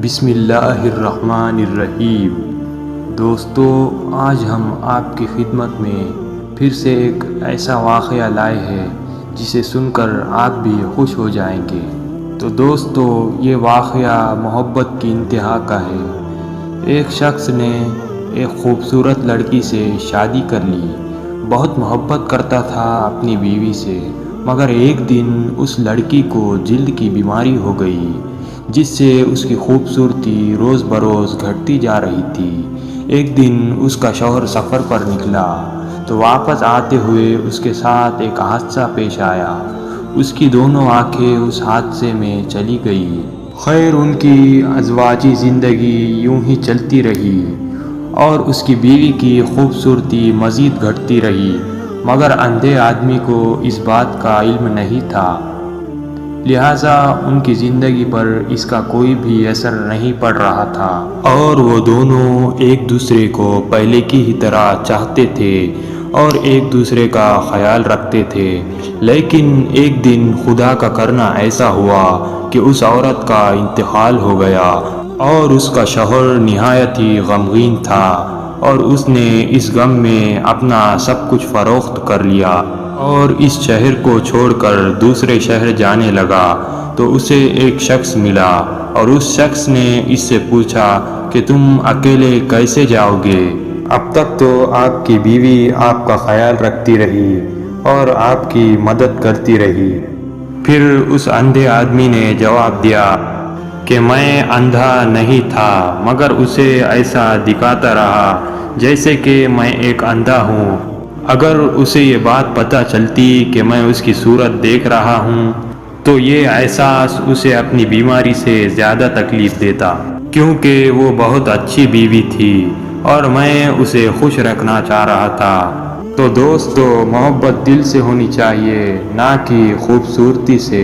بسم اللہ الرحمن الرحیم۔ دوستو، آج ہم آپ کی خدمت میں پھر سے ایک ایسا واقعہ لائے ہیں جسے سن کر آپ بھی خوش ہو جائیں گے۔ تو دوستو، یہ واقعہ محبت کی انتہا کا ہے۔ ایک شخص نے ایک خوبصورت لڑکی سے شادی کر لی۔ بہت محبت کرتا تھا اپنی بیوی سے، مگر ایک دن اس لڑکی کو جلد کی بیماری ہو گئی، جس سے اس کی خوبصورتی روز بروز گھٹتی جا رہی تھی۔ ایک دن اس کا شوہر سفر پر نکلا تو واپس آتے ہوئے اس کے ساتھ ایک حادثہ پیش آیا۔ اس کی دونوں آنکھیں اس حادثے میں چلی گئی۔ خیر، ان کی ازواجی زندگی یوں ہی چلتی رہی اور اس کی بیوی کی خوبصورتی مزید گھٹتی رہی، مگر اندھے آدمی کو اس بات کا علم نہیں تھا، لہٰذا ان کی زندگی پر اس کا کوئی بھی اثر نہیں پڑ رہا تھا، اور وہ دونوں ایک دوسرے کو پہلے کی ہی طرح چاہتے تھے اور ایک دوسرے کا خیال رکھتے تھے۔ لیکن ایک دن خدا کا کرنا ایسا ہوا کہ اس عورت کا انتقال ہو گیا اور اس کا شوہر نہایت ہی غمگین تھا، اور اس نے اس غم میں اپنا سب کچھ فروخت کر لیا اور اس شہر کو چھوڑ کر دوسرے شہر جانے لگا۔ تو اسے ایک شخص ملا اور اس شخص نے اس سے پوچھا کہ تم اکیلے کیسے جاؤ گے؟ اب تک تو آپ کی بیوی آپ کا خیال رکھتی رہی اور آپ کی مدد کرتی رہی۔ پھر اس اندھے آدمی نے جواب دیا کہ میں اندھا نہیں تھا، مگر اسے ایسا دکھاتا رہا جیسے کہ میں ایک اندھا ہوں۔ اگر اسے یہ بات پتہ چلتی کہ میں اس کی صورت دیکھ رہا ہوں تو یہ احساس اسے اپنی بیماری سے زیادہ تکلیف دیتا، کیونکہ وہ بہت اچھی بیوی تھی اور میں اسے خوش رکھنا چاہ رہا تھا۔ تو دوستو، محبت دل سے ہونی چاہیے، نہ کہ خوبصورتی سے۔